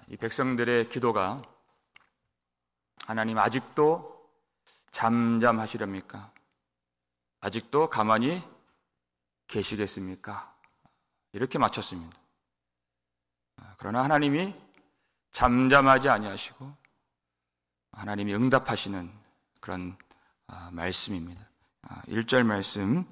이 백성들의 기도가 하나님 아직도 잠잠하시렵니까? 아직도 가만히 계시겠습니까? 이렇게 마쳤습니다. 그러나 하나님이 잠잠하지 아니하시고 하나님이 응답하시는 그런 말씀입니다. 1절 말씀을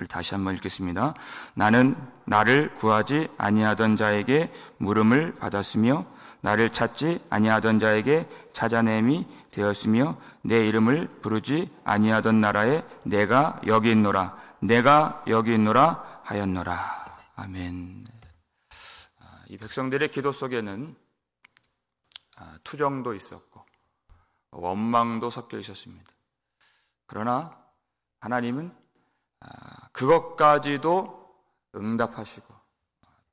다시 한번 읽겠습니다. 나는 나를 구하지 아니하던 자에게 물음을 받았으며 나를 찾지 아니하던 자에게 찾아냄이 되었으며 내 이름을 부르지 아니하던 나라에 내가 여기 있노라 내가 여기 있노라 하였노라. 아멘. 이 백성들의 기도 속에는 투정도 있었고 원망도 섞여 있었습니다. 그러나 하나님은 그것까지도 응답하시고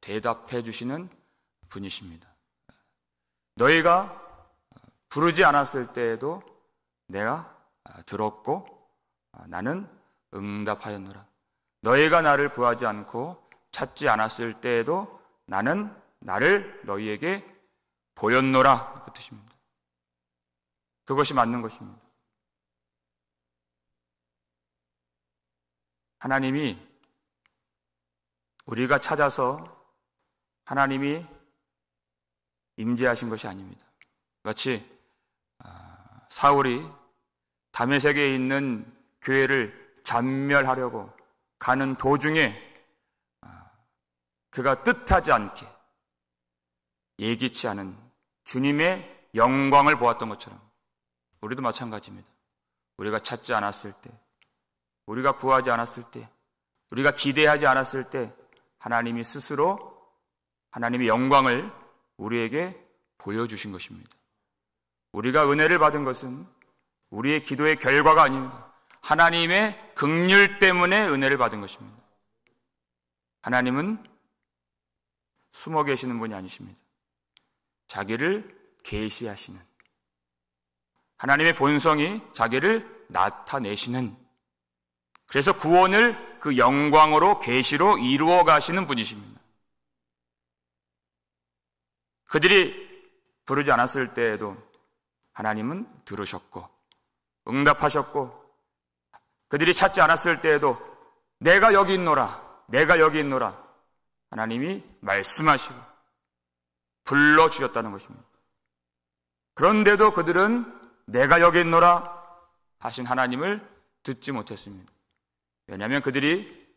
대답해 주시는 분이십니다. 너희가 부르지 않았을 때에도 내가 들었고 나는 응답하였노라. 너희가 나를 구하지 않고 찾지 않았을 때에도 나는 나를 너희에게 보였노라. 그 뜻입니다. 그것이 맞는 것입니다. 하나님이 우리가 찾아서 하나님이 임재하신 것이 아닙니다. 마치 사울이 다메섹에 있는 교회를 잔멸하려고 가는 도중에 그가 뜻하지 않게 예기치 않은 주님의 영광을 보았던 것처럼 우리도 마찬가지입니다. 우리가 찾지 않았을 때, 우리가 구하지 않았을 때, 우리가 기대하지 않았을 때 하나님이 스스로 하나님의 영광을 우리에게 보여주신 것입니다. 우리가 은혜를 받은 것은 우리의 기도의 결과가 아닙니다. 하나님의 긍휼 때문에 은혜를 받은 것입니다. 하나님은 숨어 계시는 분이 아니십니다. 자기를 계시하시는, 하나님의 본성이 자기를 나타내시는, 그래서 구원을 그 영광으로 계시로 이루어 가시는 분이십니다. 그들이 부르지 않았을 때에도 하나님은 들으셨고 응답하셨고, 그들이 찾지 않았을 때에도 내가 여기 있노라, 내가 여기 있노라 하나님이 말씀하시고 불러주셨다는 것입니다. 그런데도 그들은 내가 여기 있노라 하신 하나님을 듣지 못했습니다. 왜냐하면 그들이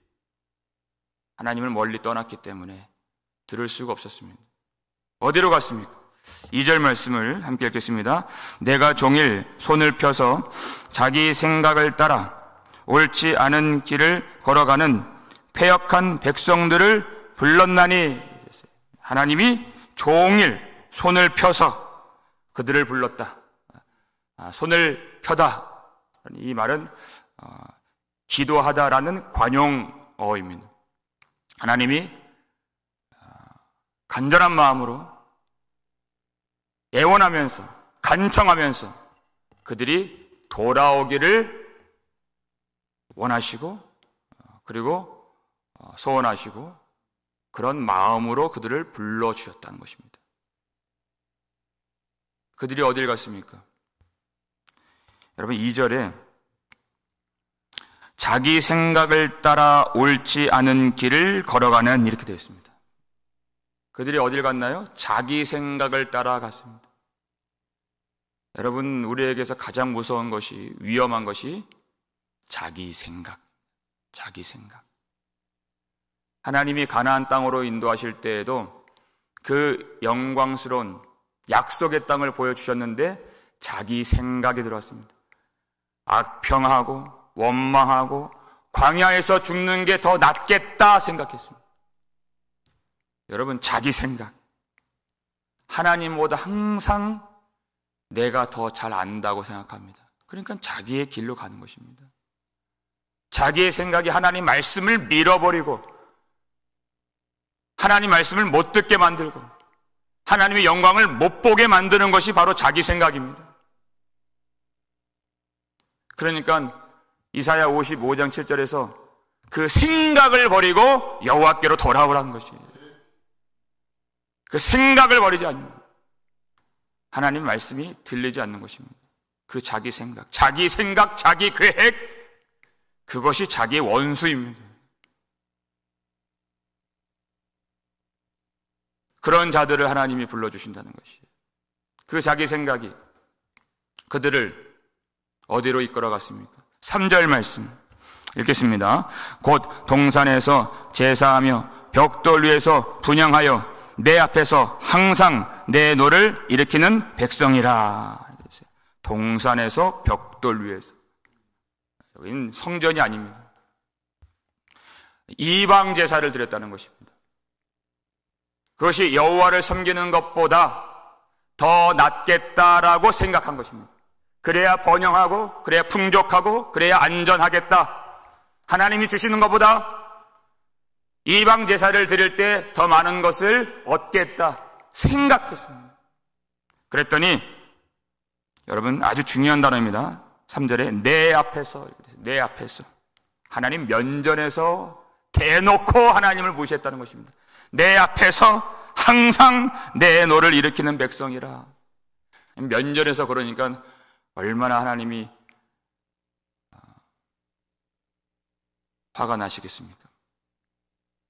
하나님을 멀리 떠났기 때문에 들을 수가 없었습니다. 어디로 갔습니까? 2절 말씀을 함께 읽겠습니다. 내가 종일 손을 펴서 자기 생각을 따라 옳지 않은 길을 걸어가는 패역한 백성들을 불렀나니, 하나님이 종일 손을 펴서 그들을 불렀다. 손을 펴다, 이 말은 기도하다라는 관용어입니다. 하나님이 간절한 마음으로 애원하면서 간청하면서 그들이 돌아오기를 원하시고 그리고 소원하시고 그런 마음으로 그들을 불러주셨다는 것입니다. 그들이 어딜 갔습니까? 여러분 2절에 자기 생각을 따라 옳지 않은 길을 걸어가는, 이렇게 되어 있습니다. 그들이 어딜 갔나요? 자기 생각을 따라 갔습니다. 여러분, 우리에게서 가장 무서운 것이, 위험한 것이 자기 생각, 자기 생각. 하나님이 가나안 땅으로 인도하실 때에도 그 영광스러운 약속의 땅을 보여주셨는데 자기 생각이 들어왔습니다. 악평하고 원망하고 광야에서 죽는 게 더 낫겠다 생각했습니다. 여러분, 자기 생각. 하나님보다 항상 내가 더 잘 안다고 생각합니다. 그러니까 자기의 길로 가는 것입니다. 자기의 생각이 하나님 말씀을 밀어버리고 하나님 말씀을 못 듣게 만들고 하나님의 영광을 못 보게 만드는 것이 바로 자기 생각입니다. 그러니까 이사야 55장 7절에서 그 생각을 버리고 여호와께로 돌아오라는 것이에요. 그 생각을 버리지 않는, 하나님 말씀이 들리지 않는 것입니다. 그 자기 생각, 자기 계획, 그것이 자기의 원수입니다. 그런 자들을 하나님이 불러주신다는 것이에요. 그 자기 생각이 그들을 어디로 이끌어갔습니까? 3절 말씀 읽겠습니다. 곧 동산에서 제사하며 벽돌 위에서 분향하여 내 앞에서 항상 내 노를 일으키는 백성이라. 동산에서 벽돌 위에서. 여기는 성전이 아닙니다. 이방 제사를 드렸다는 것입니다. 그것이 여호와를 섬기는 것보다 더 낫겠다라고 생각한 것입니다. 그래야 번영하고, 그래야 풍족하고, 그래야 안전하겠다. 하나님이 주시는 것보다 이방 제사를 드릴 때 더 많은 것을 얻겠다 생각했습니다. 그랬더니 여러분 아주 중요한 단어입니다. 3절에 내 앞에서, 내 앞에서, 하나님 면전에서 대놓고 하나님을 무시했다는 것입니다. 내 앞에서 항상 내 노를 일으키는 백성이라. 면전에서 그러니까 얼마나 하나님이 화가 나시겠습니까?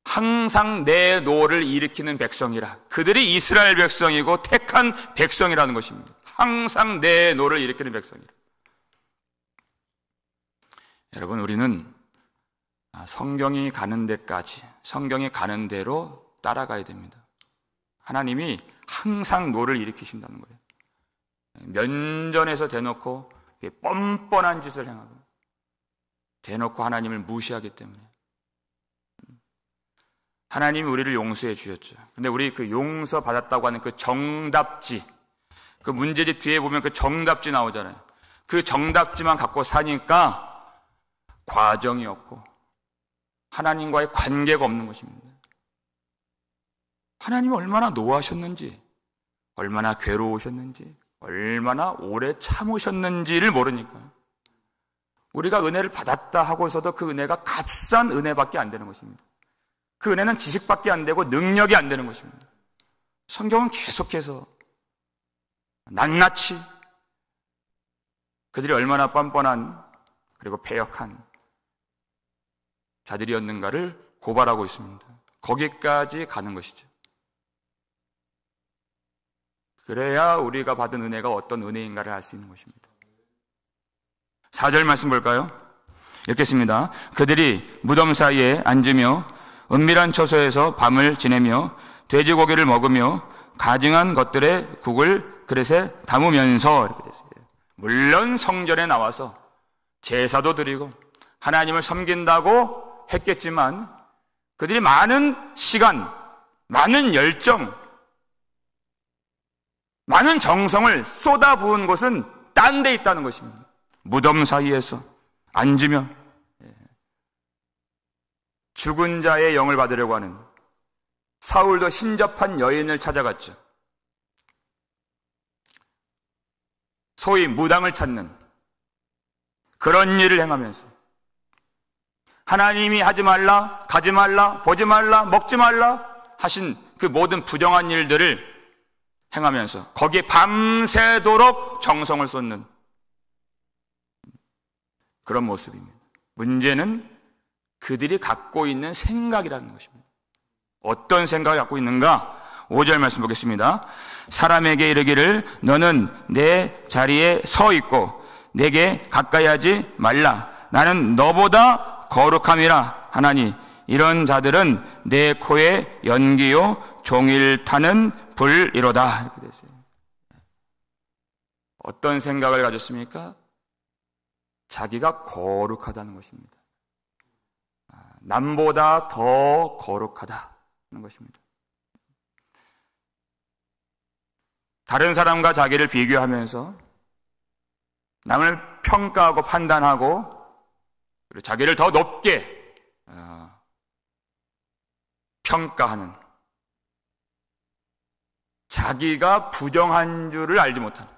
항상 내 노를 일으키는 백성이라. 그들이 이스라엘 백성이고 택한 백성이라는 것입니다. 항상 내 노를 일으키는 백성이라. 여러분, 우리는 성경이 가는 데까지, 성경이 가는 대로 따라가야 됩니다. 하나님이 항상 노를 일으키신다는 거예요. 면전에서 대놓고 뻔뻔한 짓을 행하고 대놓고 하나님을 무시하기 때문에 하나님이 우리를 용서해 주셨죠. 근데 우리 그 용서 받았다고 하는 그 정답지, 그 문제집 뒤에 보면 그 정답지 나오잖아요. 그 정답지만 갖고 사니까 과정이 없고 하나님과의 관계가 없는 것입니다. 하나님이 얼마나 노하셨는지, 얼마나 괴로우셨는지, 얼마나 오래 참으셨는지를 모르니까 우리가 은혜를 받았다 하고서도 그 은혜가 값싼 은혜밖에 안 되는 것입니다. 그 은혜는 지식밖에 안 되고 능력이 안 되는 것입니다. 성경은 계속해서 낱낱이 그들이 얼마나 뻔뻔한 그리고 패역한 자들이었는가를 고발하고 있습니다. 거기까지 가는 것이죠. 그래야 우리가 받은 은혜가 어떤 은혜인가를 알 수 있는 것입니다. 4절 말씀 볼까요? 읽겠습니다. 그들이 무덤 사이에 앉으며 은밀한 처소에서 밤을 지내며 돼지고기를 먹으며 가증한 것들의 국을 그릇에 담으면서, 이렇게 됐어요. 물론 성전에 나와서 제사도 드리고 하나님을 섬긴다고 했겠지만 그들이 많은 시간, 많은 열정, 많은 정성을 쏟아부은 곳은 딴 데 있다는 것입니다. 무덤 사이에서 앉으며 죽은 자의 영을 받으려고 하는, 사울도 신접한 여인을 찾아갔죠. 소위 무당을 찾는 그런 일을 행하면서 하나님이 하지 말라, 가지 말라, 보지 말라, 먹지 말라 하신 그 모든 부정한 일들을 행하면서 거기에 밤새도록 정성을 쏟는 그런 모습입니다. 문제는 그들이 갖고 있는 생각이라는 것입니다. 어떤 생각을 갖고 있는가? 5절 말씀 보겠습니다. 사람에게 이르기를 너는 내 자리에 서 있고 내게 가까이 하지 말라. 나는 너보다 거룩함이라 하나니 이런 자들은 내 코에 연기요 종일 타는 불이로다. 이렇게 됐어요. 어떤 생각을 가졌습니까? 자기가 거룩하다는 것입니다. 남보다 더 거룩하다는 것입니다. 다른 사람과 자기를 비교하면서 남을 평가하고 판단하고 그리고 자기를 더 높게 평가하는, 자기가 부정한 줄을 알지 못하는,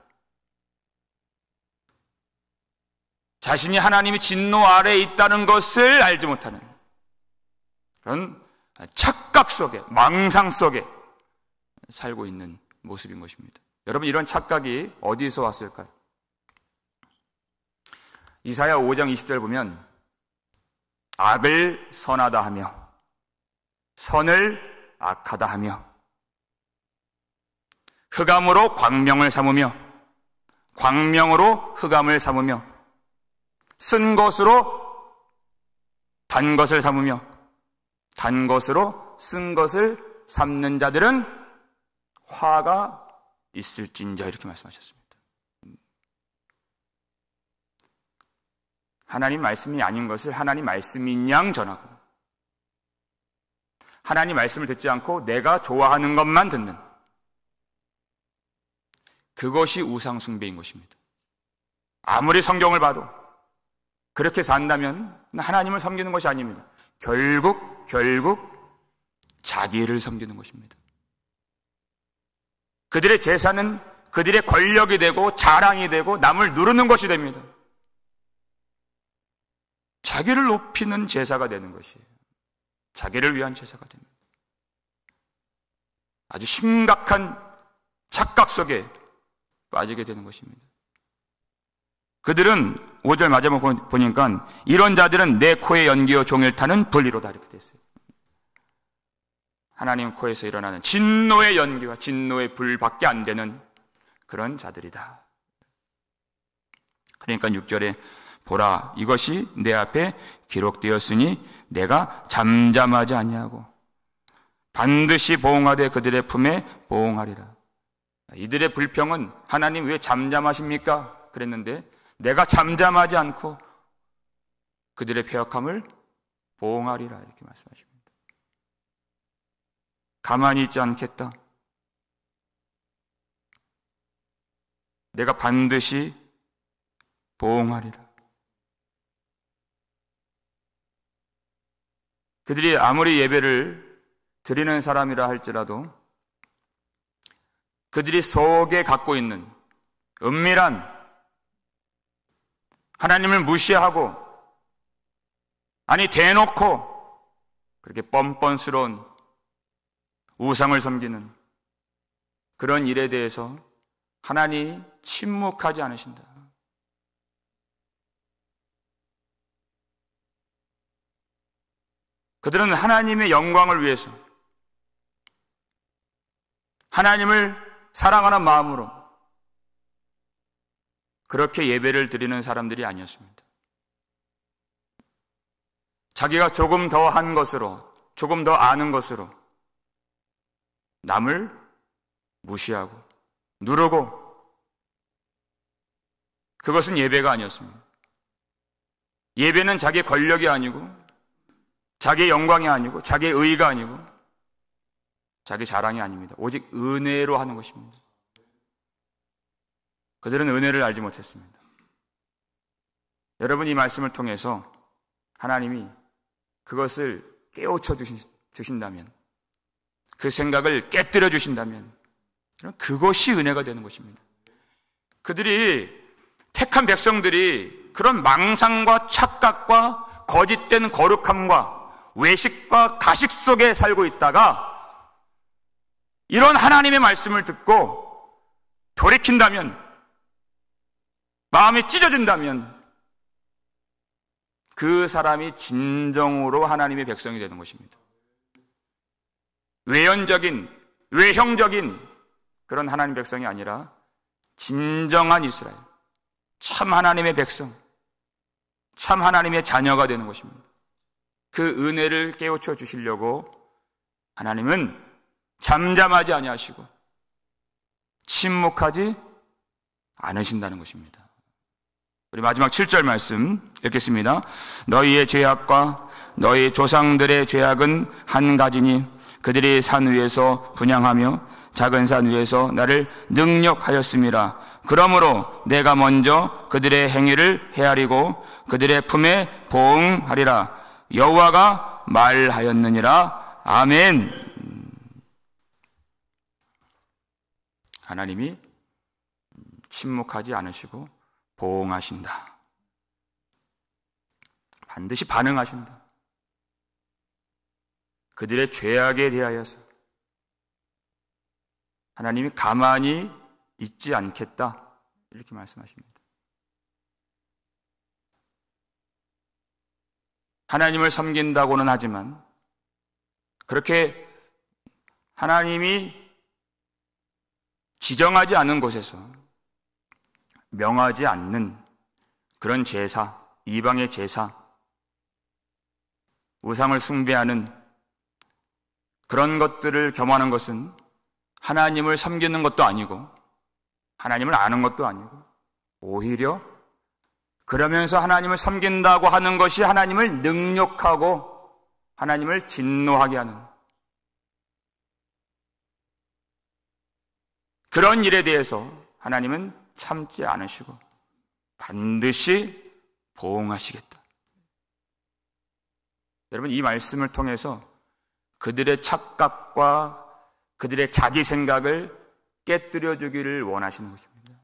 자신이 하나님의 진노 아래에 있다는 것을 알지 못하는 그런 착각 속에, 망상 속에 살고 있는 모습인 것입니다. 여러분, 이런 착각이 어디서 왔을까요? 이사야 5장 20절 보면 악을 선하다 하며 선을 악하다 하며 흑암으로 광명을 삼으며 광명으로 흑암을 삼으며 쓴 것으로 단 것을 삼으며 단 것으로 쓴 것을 삼는 자들은 화가 있을진저, 이렇게 말씀하셨습니다. 하나님 말씀이 아닌 것을 하나님 말씀인 양 전하고 하나님 말씀을 듣지 않고 내가 좋아하는 것만 듣는, 그것이 우상 숭배인 것입니다. 아무리 성경을 봐도 그렇게 산다면 하나님을 섬기는 것이 아닙니다. 결국 자기를 섬기는 것입니다. 그들의 제사는 그들의 권력이 되고 자랑이 되고 남을 누르는 것이 됩니다. 자기를 높이는 제사가 되는 것이에요. 자기를 위한 제사가 됩니다. 아주 심각한 착각 속에 빠지게 되는 것입니다. 그들은 5절 마지막 보니까 이런 자들은 내 코에 연기어 종일 타는 불리로다, 이렇게 됐어요. 하나님 코에서 일어나는 진노의 연기와 진노의 불밖에 안 되는 그런 자들이다. 그러니까 6절에 보라, 이것이 내 앞에 기록되었으니 내가 잠잠하지 아니하고 반드시 보응하되 그들의 품에 보응하리라. 이들의 불평은 하나님 왜 잠잠하십니까? 그랬는데 내가 잠잠하지 않고 그들의 패역함을 보응하리라, 이렇게 말씀하십니다. 가만히 있지 않겠다. 내가 반드시 보응하리라. 그들이 아무리 예배를 드리는 사람이라 할지라도 그들이 속에 갖고 있는 은밀한 하나님을 무시하고, 아니 대놓고 그렇게 뻔뻔스러운 우상을 섬기는 그런 일에 대해서 하나님이 침묵하지 않으신다. 그들은 하나님의 영광을 위해서 하나님을 사랑하는 마음으로 그렇게 예배를 드리는 사람들이 아니었습니다. 자기가 조금 더 한 것으로, 조금 더 아는 것으로 남을 무시하고 누르고, 그것은 예배가 아니었습니다. 예배는 자기의 권력이 아니고 자기의 영광이 아니고 자기의 의의가 아니고 자기 자랑이 아닙니다. 오직 은혜로 하는 것입니다. 그들은 은혜를 알지 못했습니다. 여러분, 이 말씀을 통해서 하나님이 그것을 깨우쳐 주신다면, 그 생각을 깨뜨려 주신다면 그것이 은혜가 되는 것입니다. 그들이, 택한 백성들이 그런 망상과 착각과 거짓된 거룩함과 외식과 가식 속에 살고 있다가 이런 하나님의 말씀을 듣고 돌이킨다면, 마음이 찢어진다면 그 사람이 진정으로 하나님의 백성이 되는 것입니다. 외연적인, 외형적인 그런 하나님 백성이 아니라 진정한 이스라엘, 참 하나님의 백성, 참 하나님의 자녀가 되는 것입니다. 그 은혜를 깨우쳐 주시려고 하나님은 잠잠하지 아니하시고 침묵하지 않으신다는 것입니다. 우리 마지막 7절 말씀 읽겠습니다. 너희의 죄악과 너희 조상들의 죄악은 한 가지니 그들이 산 위에서 분향하며 작은 산 위에서 나를 능력하였음이라. 그러므로 내가 먼저 그들의 행위를 헤아리고 그들의 품에 보응하리라. 여호와가 말하였느니라. 아멘. 하나님이 침묵하지 않으시고 보응하신다. 반드시 반응하신다. 그들의 죄악에 대하여서 하나님이 가만히 있지 않겠다 이렇게 말씀하십니다. 하나님을 섬긴다고는 하지만 그렇게 하나님이 지정하지 않은 곳에서 명하지 않는 그런 제사, 이방의 제사, 우상을 숭배하는 그런 것들을 겸하는 것은 하나님을 섬기는 것도 아니고 하나님을 아는 것도 아니고 오히려 그러면서 하나님을 섬긴다고 하는 것이 하나님을 능욕하고 하나님을 진노하게 하는 그런 일에 대해서 하나님은 참지 않으시고 반드시 보응하시겠다. 여러분, 이 말씀을 통해서 그들의 착각과 그들의 자기 생각을 깨뜨려 주기를 원하시는 것입니다.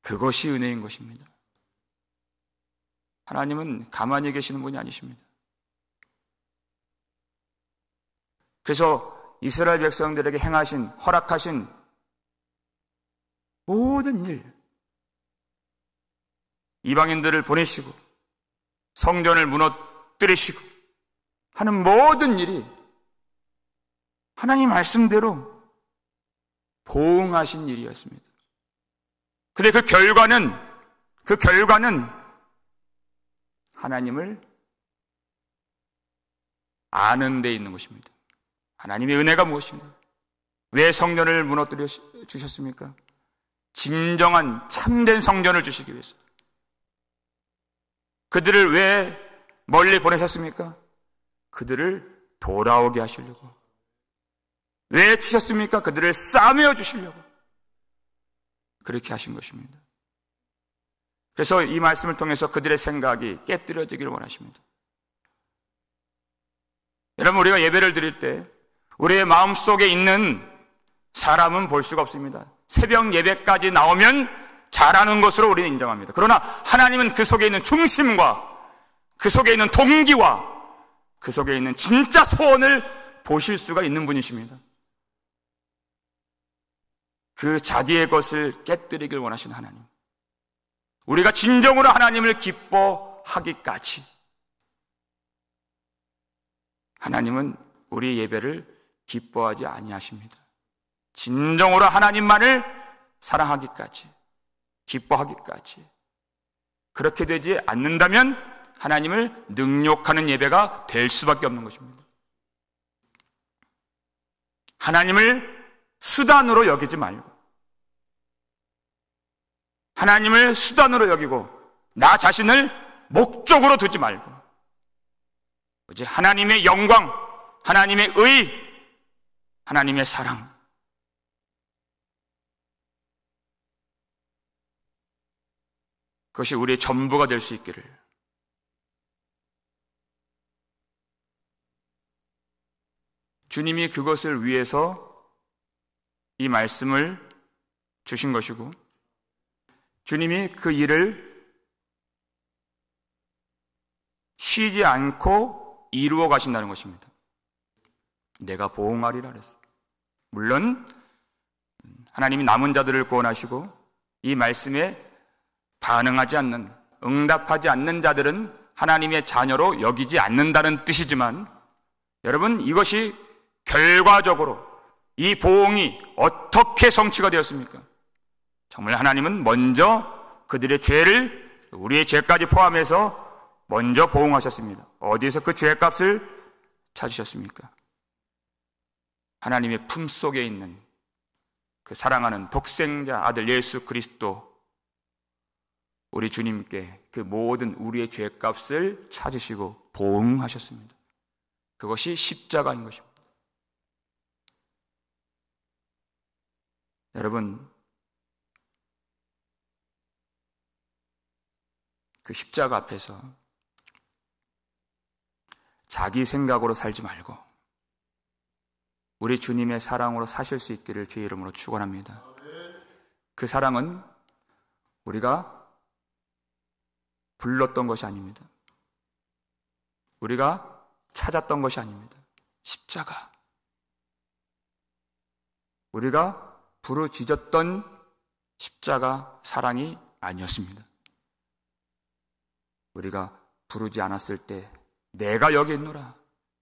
그것이 은혜인 것입니다. 하나님은 가만히 계시는 분이 아니십니다. 그래서 이스라엘 백성들에게 행하신, 허락하신 모든 일, 이방인들을 보내시고 성전을 무너뜨리시고 하는 모든 일이 하나님 말씀대로 보응하신 일이었습니다. 근데 그 결과는 하나님을 아는 데 있는 것입니다. 하나님의 은혜가 무엇입니까? 왜 성전을 무너뜨려 주셨습니까? 진정한 참된 성전을 주시기 위해서. 그들을 왜 멀리 보내셨습니까? 그들을 돌아오게 하시려고. 왜 주셨습니까? 그들을 싸매어 주시려고. 그렇게 하신 것입니다. 그래서 이 말씀을 통해서 그들의 생각이 깨뜨려지기를 원하십니다. 여러분, 우리가 예배를 드릴 때 우리의 마음속에 있는 사람은 볼 수가 없습니다. 새벽 예배까지 나오면 잘하는 것으로 우리는 인정합니다. 그러나 하나님은 그 속에 있는 중심과 그 속에 있는 동기와 그 속에 있는 진짜 소원을 보실 수가 있는 분이십니다. 그 자기의 것을 깨뜨리길 원하시는 하나님, 우리가 진정으로 하나님을 기뻐하기까지 하나님은 우리의 예배를 기뻐하지 아니하십니다. 진정으로 하나님만을 사랑하기까지, 기뻐하기까지. 그렇게 되지 않는다면 하나님을 능욕하는 예배가 될 수밖에 없는 것입니다. 하나님을 수단으로 여기지 말고, 하나님을 수단으로 여기고 나 자신을 목적으로 두지 말고, 오직 하나님의 영광, 하나님의 의, 하나님의 사랑, 그것이 우리의 전부가 될 수 있기를 주님이 그것을 위해서 이 말씀을 주신 것이고 주님이 그 일을 쉬지 않고 이루어 가신다는 것입니다. 내가 보응하리라 그랬어요. 물론 하나님이 남은 자들을 구원하시고 이 말씀에 반응하지 않는, 응답하지 않는 자들은 하나님의 자녀로 여기지 않는다는 뜻이지만, 여러분, 이것이 결과적으로 이 보응이 어떻게 성취가 되었습니까? 정말 하나님은 먼저 그들의 죄를, 우리의 죄까지 포함해서 먼저 보응하셨습니다. 어디에서 그 죄값을 찾으셨습니까? 하나님의 품속에 있는 그 사랑하는 독생자 아들 예수 그리스도, 우리 주님께 그 모든 우리의 죄값을 찾으시고 보응하셨습니다. 그것이 십자가인 것입니다. 여러분, 그 십자가 앞에서 자기 생각으로 살지 말고 우리 주님의 사랑으로 사실 수 있기를 주의 이름으로 축원합니다. 그 사랑은 우리가 불렀던 것이 아닙니다. 우리가 찾았던 것이 아닙니다. 십자가. 우리가 부르짖었던 십자가 사랑이 아니었습니다. 우리가 부르지 않았을 때 내가 여기 있노라.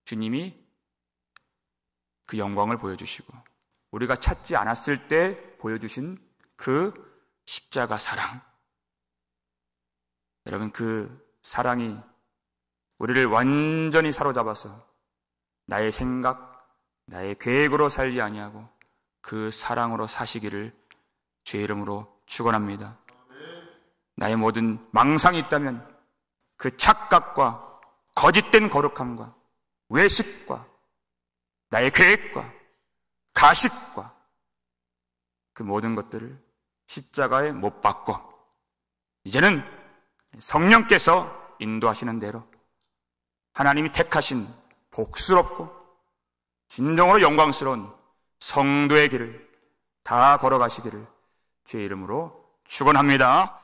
주님이 그 영광을 보여주시고 우리가 찾지 않았을 때 보여주신 그 십자가 사랑. 여러분, 그 사랑이 우리를 완전히 사로잡아서 나의 생각, 나의 계획으로 살지 아니하고 그 사랑으로 사시기를 주의 이름으로 축원합니다. 나의 모든 망상이 있다면 그 착각과 거짓된 거룩함과 외식과 나의 계획과 가식과 그 모든 것들을 십자가에 못 박고 이제는 성령께서 인도하시는 대로 하나님이 택하신 복스럽고 진정으로 영광스러운 성도의 길을 다 걸어가시기를 주의 이름으로 축원합니다.